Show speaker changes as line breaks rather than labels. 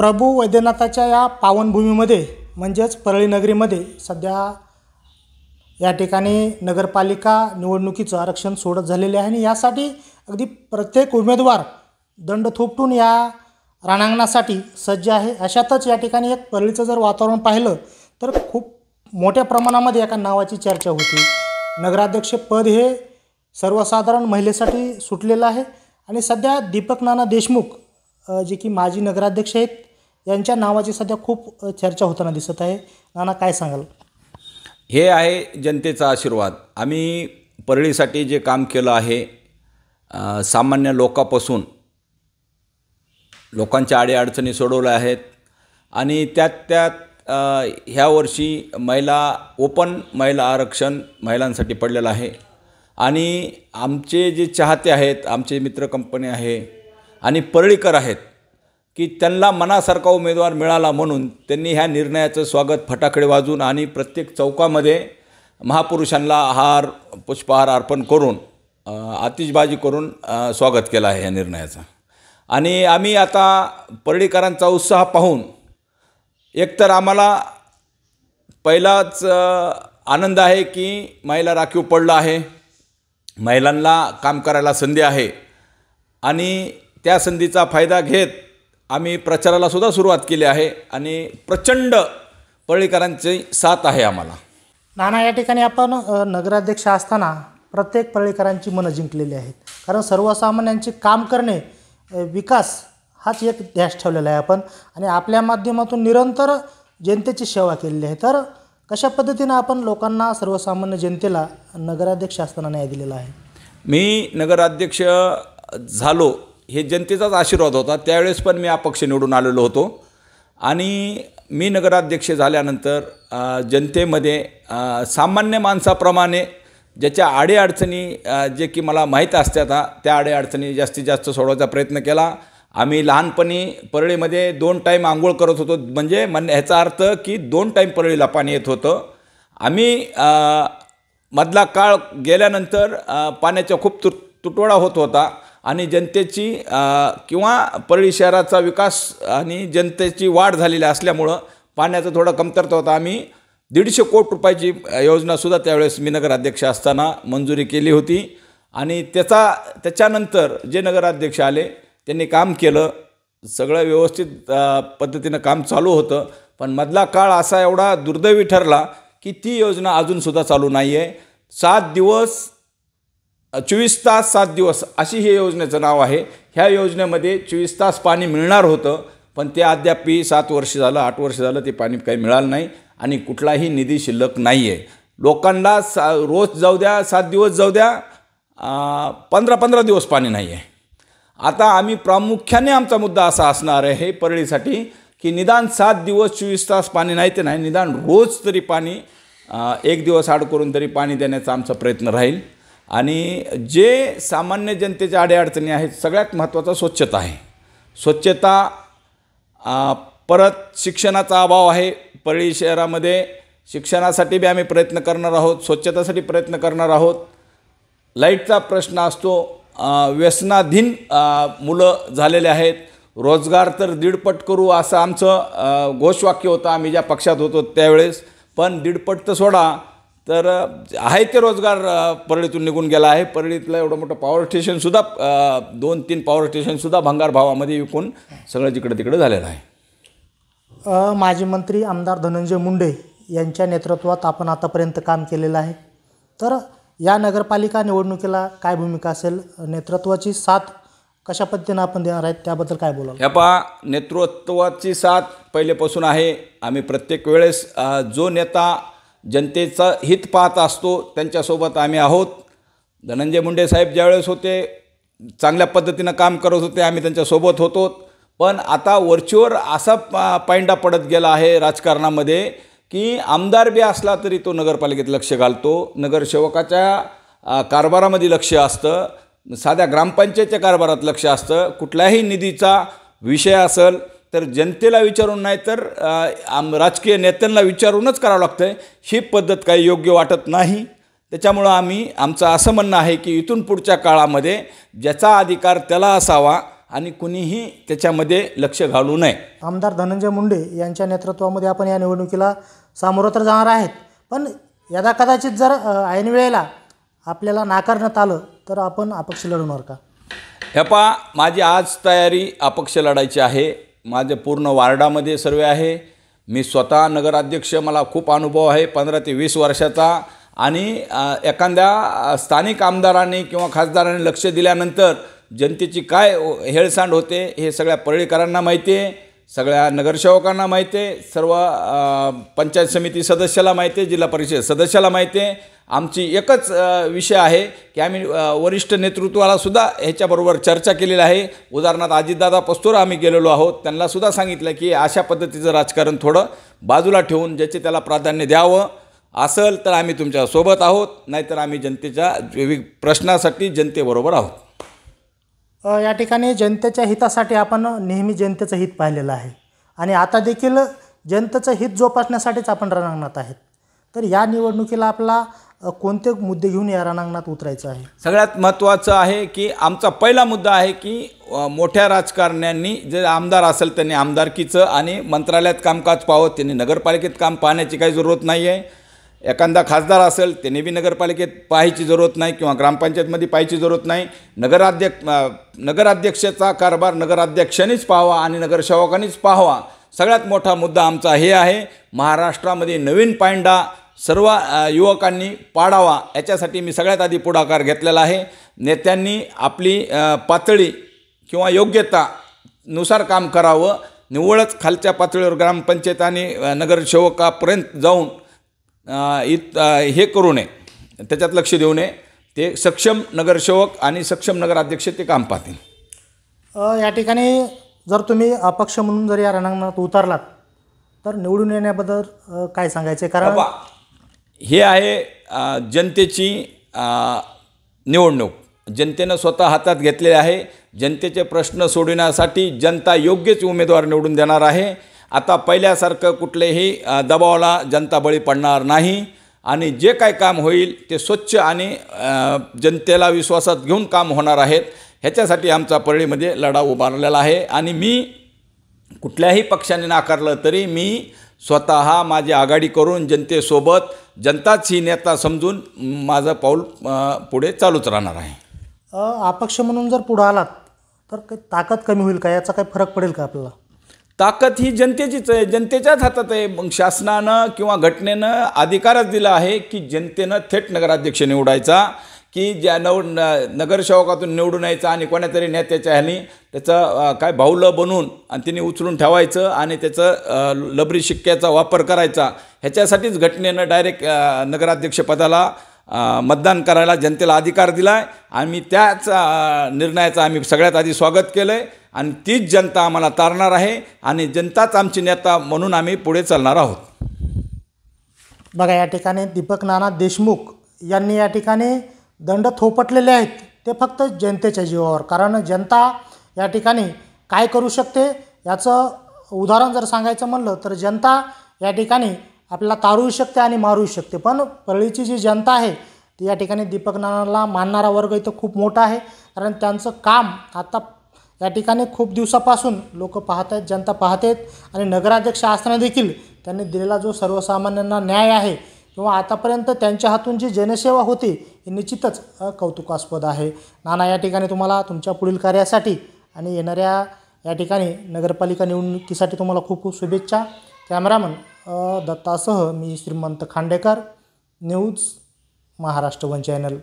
प्रभू वैद्यनाथाच्या या पावनभूमीमध्ये म्हणजेच परळी नगरीमध्ये सध्या या ठिकाणी नगरपालिका निवडणुकीचं आरक्षण सोडत झालेले आहे आणि यासाठी अगदी प्रत्येक उमेदवार दंड थोपटून या रणांगणासाठी सज्ज आहे। अशातच या ठिकाणी एक परळीचं जर वातावरण पाहिलं तर खूप मोठ्या प्रमाणामध्ये एका नावाची चर्चा होती। नगराध्यक्ष पद हे सर्वसाधारण महिलेसाठी सुटलेलं आहे आणि सध्या दीपक नाना देशमुख जे की माजी नगराध्यक्ष आहेत यांच्या नावाची सध्या खूप चर्चा होताना दिसत आहे। नाना काय सांगाल?
हे आहे जनतेचा आशीर्वाद। आम्ही परळीसाठी जे काम केलं आहे, सामान्य लोकांपासून लोकांच्या अडीअडचणी सोडवल्या आहेत आणि त्यात ह्या वर्षी महिला आरक्षण महिलांसाठी पडलेलं आहे आणि आमचे जे चाहते आहेत, आमचे मित्र कंपनी आहे आणि परळीकर आहेत की त्यांना मनासारखा उमेदवार मिळाला म्हणून त्यांनी ह्या निर्णयाचं स्वागत फटाकडे वाजवून आणि प्रत्येक चौकामध्ये महापुरुषांना पुष्पहार अर्पण करून आतिषबाजी करून स्वागत केलं आहे या निर्णयाचं। आणि आम्ही आता परळीकरांचा उत्साह पाहून एकतर आम्हाला पहिलाच आनंद आहे की महिला राखीव पडला आहे, महिलांना काम करायला संधी आहे आणि त्या संधीचा फायदा घेत आम्ही प्रचाराला सुद्धा सुरुवात केली आहे आणि प्रचंड परळीकरांची साथ आहे आम्हाला।
नाना, या ठिकाणी आपण नगराध्यक्ष असताना प्रत्येक परळीकरांची मनं जिंकलेली आहेत, कारण सर्वसामान्यांचे काम करणे, विकास हाच एक ध्यास ठेवलेला आहे आपण आणि आपल्या माध्यमातून निरंतर जनतेची सेवा केलेली आहे। तर कशा पद्धतीने आपण लोकांना, सर्वसामान्य जनतेला नगराध्यक्ष असताना न्याय दिलेला आहे?
मी नगराध्यक्ष झालो हे जनतेचाच आशीर्वाद होता। त्यावेळेस पण मी अपक्ष निवडून आलेलो होतो आणि मी नगराध्यक्ष झाल्यानंतर जनतेमध्ये सामान्य माणसाप्रमाणे ज्याच्या अडीअडचणी जे की मला माहीत असतात त्या अडीअडचणी जास्तीत जास्त सोडवायचा प्रयत्न केला। आम्ही लहानपणी परळीमध्ये 2 टाईम आंघोळ करत होतो, म्हणजे ह्याचा अर्थ की 2 टाईम परळीला पाणी येत होतं। आम्ही मधला काळ गेल्यानंतर पाण्याचा खूप तुटवडा होत होता आणि जनतेची किंवा परळी शहराचा विकास आणि जनतेची वाढ झालेली असल्यामुळं पाण्याचं थोडं कमतरता होता। आम्ही 150 कोटी रुपयाची योजनासुद्धा त्यावेळेस मी नगराध्यक्ष असताना मंजुरी केली होती आणि त्याच्यानंतर जे नगराध्यक्ष आले त्यांनी काम केलं, सगळं व्यवस्थित पद्धतीनं काम चालू होतं। पण मधला काळ असा एवढा दुर्दैवी ठरला की ती योजना अजूनसुद्धा चालू नाही आहे। 7 दिवस 24 तास 7 दिवस अशी हे योजनेचं नाव आहे। ह्या योजनेमध्ये 24 तास पाणी मिळणार होतं, पण ते अद्याप 7 वर्ष झालं, 8 वर्ष झालं ते पाणी काही मिळालं नाही आणि कुठलाही निधी शिल्लक नाही आहे। लोकांना रोज जाऊ द्या, 7 दिवस जाऊ द्या, 15-15 दिवस पाणी नाही आहे। आता आम्ही प्रामुख्याने आमचा मुद्दा असा असणार आहे परळीसाठी की निदान 7 दिवस 24 तास पाणी नाही ते नाही, निदान रोज तरी पाणी 1 दिवस आड करून तरी पाणी देण्याचा आमचा प्रयत्न राहील। आणि जे सामान्य जनतेच्या अडीअडचणी आहेत, सगळ्यात महत्त्वाचा स्वच्छता आहे। स्वच्छता, परत शिक्षणाचा अभाव आहे परळी शहरामध्ये, शिक्षणासाठी बी आम्ही प्रयत्न करणार आहोत, स्वच्छतासाठी प्रयत्न करणार आहोत। लाईटचा प्रश्न असतो, व्यसनाधीन मुलं झालेले आहेत, रोजगार तर 1.5 पट करू असं आमचं घोषवाक्य होतं आम्ही ज्या पक्षात होतो त्यावेळेस, पण 1.5 पट तर सोडा, तर आहे ते रोजगार परळीतून निघून गेला आहे। परळीतलं एवढं मोठं पॉवर स्टेशनसुद्धा 2-3 पॉवर स्टेशनसुद्धा भंगार भावामध्ये विकून सगळं जिकडं तिकडं झालेलं आहे।
माजी मंत्री आमदार धनंजय मुंडे यांच्या नेतृत्वात आपण आतापर्यंत काम केलेलं आहे, तर या नगरपालिका निवडणुकीला काय भूमिका असेल? नेतृत्वाची साथ कशा पद्धतीनं आपण देणार आहेत त्याबद्दल काय बोलाल?
ह्या पहा, नेतृत्वाची साथ पहिलेपासून आहे। आम्ही प्रत्येक वेळेस जो नेता जनतेचं हित पाहत असतो त्यांच्यासोबत आम्ही आहोत। धनंजय मुंडे साहेब ज्यावेळेस होते चांगल्या पद्धतीनं काम करत होते, आम्ही त्यांच्यासोबत होतो। पण आता वरचीवर असा पायंडा पडत गेला आहे राजकारणामध्ये की आमदार बी असला तरी तो नगरपालिकेत लक्ष घालतो, नगरसेवकाच्या कारभारामध्ये लक्ष असतं, साध्या ग्रामपंचायतच्या कारभारात लक्ष असतं। कुठल्याही निधीचा विषय असेल तर जनतेला विचारून नाही तर राजकीय नेत्यांना विचारूनच करावं लागतं। ही पद्धत काही योग्य वाटत नाही। त्याच्यामुळं आमचं असं म्हणणं आहे की इथून पुढच्या काळामध्ये ज्याचा अधिकार त्याला असावा आणि कुणीही त्याच्यामध्ये लक्ष घालू नये.
आमदार धनंजय मुंडे यांच्या नेतृत्वामध्ये आपण या निवडणुकीला सामोरं तर जाणार आहेत, पण यदा कदाचित जर ऐन वेळेला आपल्याला नाकारण्यात आलं तर आपण अपक्ष लढवणार का?
हे पहा, माझी आज तयारी अपक्ष लढायची आहे. माझे पूर्ण वार्डामध्ये सर्वे आहे. मी स्वतः नगराध्यक्ष, मला खूप अनुभव आहे 15 ते 20 वर्षाचा. आणि एखाद्या स्थानिक आमदारांनी किंवा खासदारांनी लक्ष दिल्यानंतर जनतेची काय हेळसांड होते हे सगळ्या परळीकरांना माहिती आहे, सगळ्या नगरसेवकांना माहिती आहे, सर्व पंचायत समिती सदस्याला माहिती आहे, जिल्हा परिषद सदस्याला माहिती आहे. आमची एकच विषय आहे की आम्ही वरिष्ठ नेतृत्वालासुद्धा ह्याच्याबरोबर चर्चा केलेली आहे. उदाहरणार्थ अजितदादा पस्तोर आम्ही गेलेलो आहोत, त्यांनासुद्धा सांगितलं की अशा पद्धतीचं राजकारण थोडं बाजूला ठेवून ज्याचे त्याला प्राधान्य द्यावं. असेल तर आम्ही तुमच्यासोबत आहोत, नाहीतर आम्ही जनतेच्या प्रश्नासाठी जनतेबरोबर आहोत.
या ठिकाणी जनतेच्या हितासाठी आपण नेहमी जनतेचं हित पाहिलेलं आहे आणि आता देखील जनतेचं हित जोपासण्यासाठीच आपण रणांगणात आहेत. तर या निवडणुकीला आपला कोणते मुद्दे घेऊन या रणांगणात उतरायचं आहे?
सगळ्यात महत्त्वाचं आहे की आमचा पहिला मुद्दा आहे की मोठ्या राजकारण्यांनी जे आमदार असेल त्यांनी आमदारकीचं आणि मंत्रालयात कामकाज पाहावं, त्यांनी नगरपालिकेत काम पाहण्याची काही जरूरत नाही आहे. एखादा खासदार असेल त्यांनी बी नगरपालिकेत पाहायची जरूरत नाही किंवा ग्रामपंचायतमध्ये पाहायची जरूरत नाही. नगराध्यक्षाचा कारभार नगराध्यक्षांनीच पाहावा आणि नगरसेवकांनीच पाहावा. सगळ्यात मोठा मुद्दा आमचा हे आहे. महाराष्ट्रामध्ये नवीन पायंडा सर्व युवकांनी पाडावा, याच्यासाठी मी सगळ्यात आधी पुढाकार घेतलेला आहे. नेत्यांनी आपली पातळी किंवा योग्यतानुसार काम करावं. निव्वळच खालच्या पातळीवर ग्रामपंचायत आणि नगरसेवकापर्यंत जाऊन हे करू नये, त्याच्यात लक्ष देऊ नये. ते सक्षम नगरसेवक आणि सक्षम नगराध्यक्ष ते काम पाहतील.
या ठिकाणी जर तुम्ही अपक्ष म्हणून जर या रणांगणात उतरलात तर निवडून येण्याबद्दल काय सांगायचे? कारण
हे आहे जनतेची निवडणूक. जनतेनं स्वतः हातात घेतलेले आहे. जनतेचे प्रश्न सोडविण्यासाठी जनता योग्यच उमेदवार निवडून देणार आहे. आता पहिल्यासारखं कुठलेही दबावाला जनता बळी पडणार नाही आणि जे काय काम होईल ते स्वच्छ आणि जनतेला विश्वासात घेऊन काम होणार आहेत. ह्याच्यासाठी आमचा परळीमध्ये लढा उभारलेला आहे आणि मी कुठल्याही पक्षाने नाकारलं तरी मी स्वतः माझी आघाडी करून जनतेसोबत, जनताच ही नेता समजून माझं पाऊल पुढे चालूच राहणार आहे.
अपक्ष म्हणून जर पुढं आलात तर काही ताकद कमी होईल का? याचा काही फरक पडेल का आपल्याला?
ताकद ही जनतेचीच आहे, जनतेच्याच हातात आहे. मग शासनानं किंवा घटनेनं अधिकारच दिला आहे की जनतेनं थेट नगराध्यक्ष निवडायचा, की ज्या नगरसेवकातून निवडून यायचं आणि कोणातरी नेत्याच्या ह्यानी त्याचं काय भाऊलं बनवून आणि तिने उचलून ठेवायचं आणि त्याचं लबरी शिक्क्याचा वापर करायचा. ह्याच्यासाठीच घटनेनं डायरेक्ट नगराध्यक्षपदाला मतदान करायला जनतेला अधिकार दिला आहे. आम्ही त्याच निर्णयाचं आम्ही सगळ्यात आधी स्वागत केलं आहे आणि तीच जनता आम्हाला तारणार आहे आणि जनताच आमची नेता म्हणून आम्ही पुढे चालणार आहोत.
बघा, या ठिकाणी दीपक नाना देशमुख यांनी या ठिकाणी दंड थोपटलेले आहेत ते फक्त जनतेच्या जीवावर. कारण जनता या ठिकाणी काय करू शकते याचं उदाहरण जर सांगायचं म्हणलं तर जनता या ठिकाणी आपल्याला तारूही शकते आणि मारूही शकते. पण परळीची जी जनता आहे ती या ठिकाणी दीपक नानाला मानणारा वर्ग इथं खूप मोठा आहे. कारण त्यांचं काम आता या ठिकाणी खूप दिवसापासून लोक पाहत आहेत, जनता पाहत आहेत आणि नगराध्यक्ष असताना देखील त्यांनी दिलेला जो सर्वसामान्यांना न्याय आहे किंवा आतापर्यंत त्यांच्या हातून जी जनसेवा होती ही निश्चितच कौतुकास्पद आहे. नाना, या ठिकाणी तुम्हाला तुमच्या पुढील कार्यासाठी आणि येणाऱ्या या ठिकाणी नगरपालिका निवडणुकीसाठी तुम्हाला खूप खूप शुभेच्छा. कॅमेरामन दत्तासह मी श्रीमंत Khandekar, news Maharashtra one channel.